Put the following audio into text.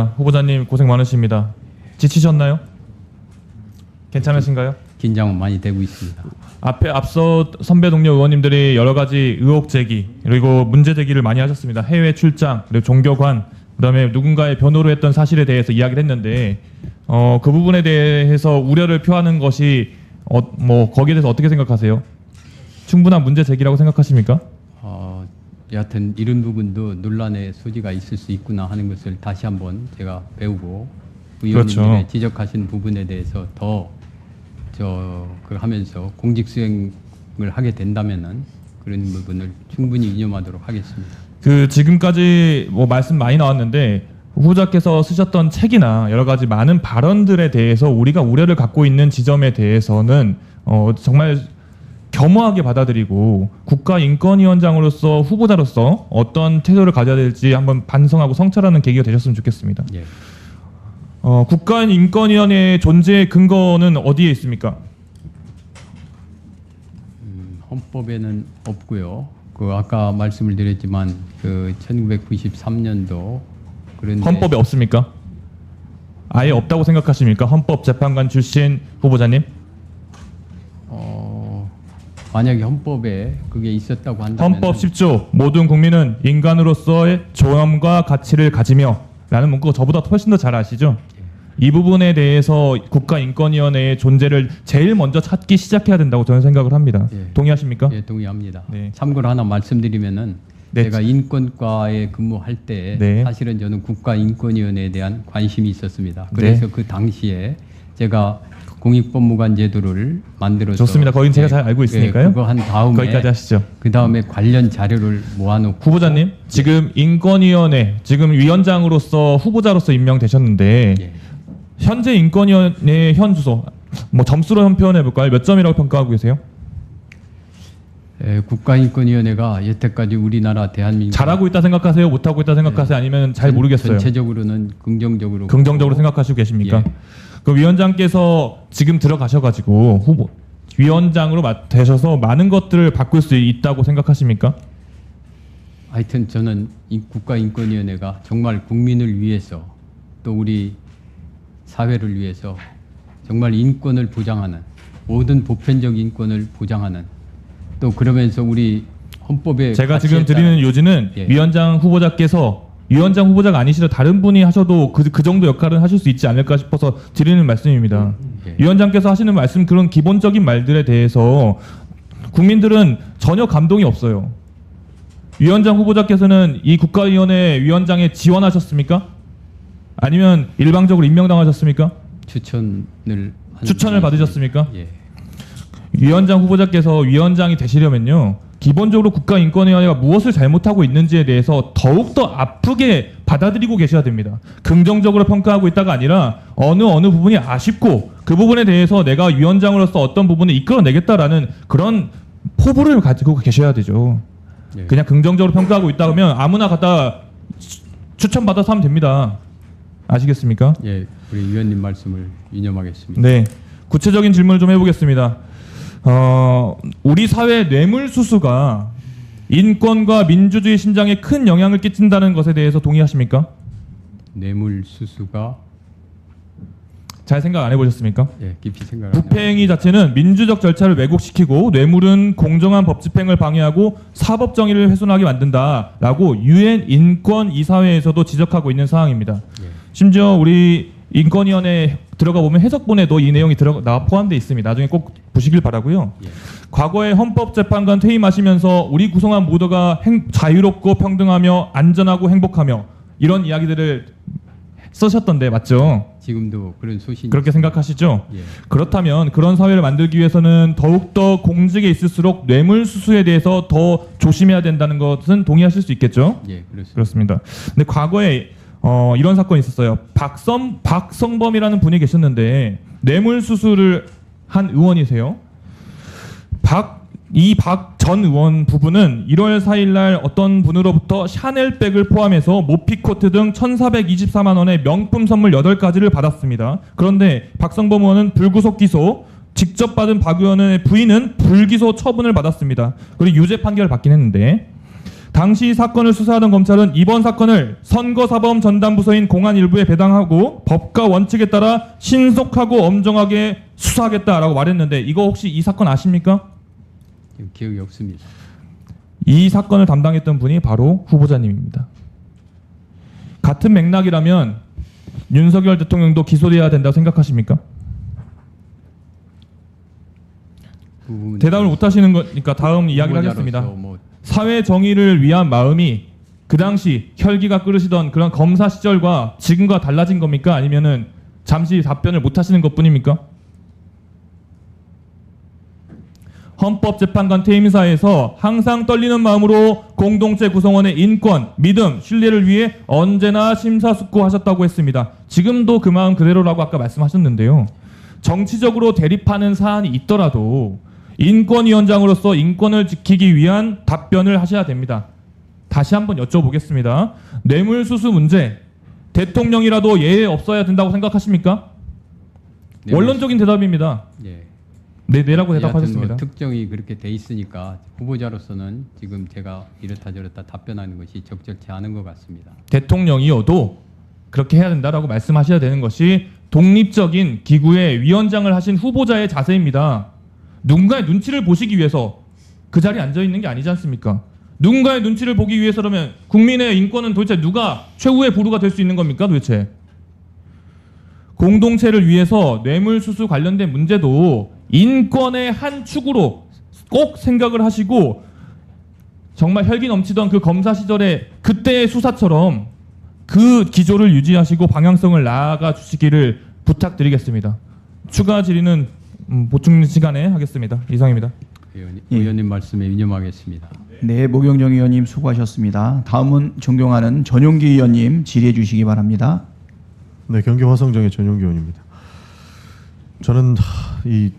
후보자님 고생 많으십니다. 지치셨나요? 괜찮으신가요? 긴장은 많이 되고 있습니다. 앞서 선배 동료 의원님들이 여러 가지 의혹 제기 그리고 문제 제기를 많이 하셨습니다. 해외 출장 그리고 종교관 그다음에 누군가의 변호를 했던 사실에 대해서 이야기를 했는데 그 부분에 대해서 우려를 표하는 것이 거기에 대해서 어떻게 생각하세요? 충분한 문제 제기라고 생각하십니까? 여하튼 이런 부분도 논란의 소지가 있을 수 있구나 하는 것을 다시 한번 제가 배우고 의원님들의 그렇죠. 지적하신 부분에 대해서 더 하면서 공직 수행을 하게 된다면은 그런 부분을 충분히 이념하도록 하겠습니다. 지금까지 말씀 많이 나왔는데 후보자께서 쓰셨던 책이나 여러 가지 많은 발언들에 대해서 우리가 우려를 갖고 있는 지점에 대해서는 정말 겸허하게 받아들이고 국가인권위원장으로서 후보자로서 어떤 태도를 가져야 될지 한번 반성하고 성찰하는 계기가 되셨으면 좋겠습니다. 예. 국가인권위원회의 존재의 근거는 어디에 있습니까? 헌법에는 없고요. 아까 말씀을 드렸지만 1993년도 그런 헌법에 없습니까? 아예 없다고 생각하십니까? 헌법재판관 출신 후보자님? 만약에 헌법에 그게 있었다고 한다면 헌법 10조 모든 국민은 인간으로서의 존엄과 가치를 가지며 라는 문구가 저보다 훨씬 더 잘 아시죠? 이 부분에 대해서 국가인권위원회의 존재를 제일 먼저 찾기 시작해야 된다고 저는 생각을 합니다. 예. 동의하십니까? 예, 동의합니다. 네. 참고로 하나 말씀드리면은 네. 제가 인권과에 근무할 때 네. 사실은 저는 국가인권위원회에 대한 관심이 있었습니다. 그래서 네. 그 당시에 제가 공익법무관 제도를 만들어서 좋습니다. 거긴 제가 잘 알고 있으니까요. 그거 한 다음에 거기까지 하시죠. 그 다음에 관련 자료를 모아놓고 후보자님 지금 인권위원회 지금 위원장으로서 후보자로서 임명되셨는데 예. 현재 인권위원회 현 주소 점수로 한 표현해 볼까요? 몇 점이라고 평가하고 계세요? 국가인권위원회가 여태까지 우리나라 대한민국 잘하고 있다 생각하세요? 못하고 있다 생각하세요? 아니면 잘 모르겠어요? 전체적으로는 긍정적으로 생각하시고 계십니까? 예. 그 위원장께서 지금 들어가셔가지고 위원장으로 되셔서 많은 것들을 바꿀 수 있다고 생각하십니까? 하여튼 저는 이 국가인권위원회가 정말 국민을 위해서 또 우리 사회를 위해서 정말 인권을 보장하는 모든 보편적 인권을 보장하는 또 그러면서 우리 헌법에 제가 지금 드리는 요지는 예. 위원장 후보자가 아니시라 다른 분이 하셔도 그 정도 역할은 하실 수 있지 않을까 싶어서 드리는 말씀입니다. 예. 위원장께서 하시는 말씀 그런 기본적인 말들에 대해서 국민들은 전혀 감동이 없어요. 위원장 후보자께서는 이 국가위원회 위원장에 지원하셨습니까? 아니면 일방적으로 임명당하셨습니까? 추천을 받으셨습니까? 예. 위원장 후보자께서 위원장이 되시려면요, 기본적으로 국가인권위원회가 무엇을 잘못하고 있는지에 대해서 더욱더 아프게 받아들이고 계셔야 됩니다. 긍정적으로 평가하고 있다가 아니라 어느 부분이 아쉽고 그 부분에 대해서 내가 위원장으로서 어떤 부분을 이끌어내겠다라는 그런 포부를 가지고 계셔야 되죠. 예. 그냥 긍정적으로 평가하고 있다 그러면 아무나 갖다 추천받아서 하면 됩니다. 아시겠습니까? 예, 우리 위원님 말씀을 이념하겠습니다. 네, 구체적인 질문을 좀 해보겠습니다. 우리 사회 뇌물수수가 인권과 민주주의 신장에 큰 영향을 끼친다는 것에 대해서 동의하십니까? 뇌물수수가 잘 생각 안 해보셨습니까? 깊이 생각합니다. 부패행위 자체는 민주적 절차를 왜곡시키고 뇌물은 공정한 법 집행을 방해하고 사법 정의를 훼손하게 만든다라고 유엔 인권이사회에서도 지적하고 있는 사항입니다. 예. 심지어 우리 인권위원회 들어가 보면 해석본에도 이 내용이 포함되어 있습니다. 나중에 꼭 보시길 바라고요. 예. 과거에 헌법재판관 퇴임하시면서 우리 구성원 모두가 자유롭고 평등하며 안전하고 행복하며 이런 이야기들을 쓰셨던데 맞죠? 지금도 그런 소신이 그렇게 생각하시죠? 예. 그렇다면 그런 사회를 만들기 위해서는 더욱더 공직에 있을수록 뇌물수수에 대해서 더 조심해야 된다는 것은 동의하실 수 있겠죠? 예, 그렇습니다. 그렇습니다. 근데 과거에 이런 사건이 있었어요. 박성범이라는 분이 계셨는데 뇌물수수를 한 의원이세요. 박 전 의원 부부는 1월 4일 날 어떤 분으로부터 샤넬백을 포함해서 모피코트 등 1,424만 원의 명품 선물 8가지를 받았습니다. 그런데 박성범 의원은 불구속 기소, 직접 받은 박 의원의 부인은 불기소 처분을 받았습니다. 그리고 유죄 판결을 받긴 했는데 당시 사건을 수사하던 검찰은 이번 사건을 선거사범 전담부서인 공안 일부에 배당하고 법과 원칙에 따라 신속하고 엄정하게 수사하겠다라고 말했는데 이거 혹시 이 사건 아십니까? 지금 기억이 없습니다. 이 사건을 담당했던 분이 바로 후보자님입니다. 같은 맥락이라면 윤석열 대통령도 기소돼야 된다고 생각하십니까? 그 부분 대답을 못 하시는 거니까 다음 이야기를 하겠습니다. 후보자로서 뭐 사회 정의를 위한 마음이 그 당시 혈기가 끓으시던 그런 검사 시절과 지금과 달라진 겁니까? 아니면은 잠시 답변을 못 하시는 것뿐입니까? 헌법재판관 퇴임사에서 항상 떨리는 마음으로 공동체 구성원의 인권, 믿음, 신뢰를 위해 언제나 심사숙고하셨다고 했습니다. 지금도 그 마음 그대로라고 아까 말씀하셨는데요. 정치적으로 대립하는 사안이 있더라도 인권위원장으로서 인권을 지키기 위한 답변을 하셔야 됩니다. 다시 한번 여쭤보겠습니다. 뇌물수수 문제, 대통령이라도 예외 없어야 된다고 생각하십니까? 원론적인 대답입니다. 예. 네라고 여하튼 대답하셨습니다. 뭐 특정이 그렇게 돼 있으니까 후보자로서는 지금 제가 이렇다 저렇다 답변하는 것이 적절치 않은 것 같습니다. 대통령이어도 그렇게 해야 된다라고 말씀하셔야 되는 것이 독립적인 기구의 위원장을 하신 후보자의 자세입니다. 누군가의 눈치를 보시기 위해서 그 자리에 앉아 있는 게 아니지 않습니까? 누군가의 눈치를 보기 위해서라면 국민의 인권은 도대체 누가 최후의 보루가 될 수 있는 겁니까 도대체? 공동체를 위해서 뇌물수수 관련된 문제도 인권의 한 축으로 꼭 생각을 하시고 정말 혈기 넘치던 그 검사 시절의 그때의 수사처럼 그 기조를 유지하시고 방향성을 나아가 주시기를 부탁드리겠습니다. 추가 질의는 보충 시간에 하겠습니다. 이상입니다. 의원님 말씀에 유념하겠습니다. 네, 모경정 의원님 수고하셨습니다. 다음은 존경하는 전용기 의원님 질의해 주시기 바랍니다. 네, 경기 화성정의 전용기 의원입니다. 저는 이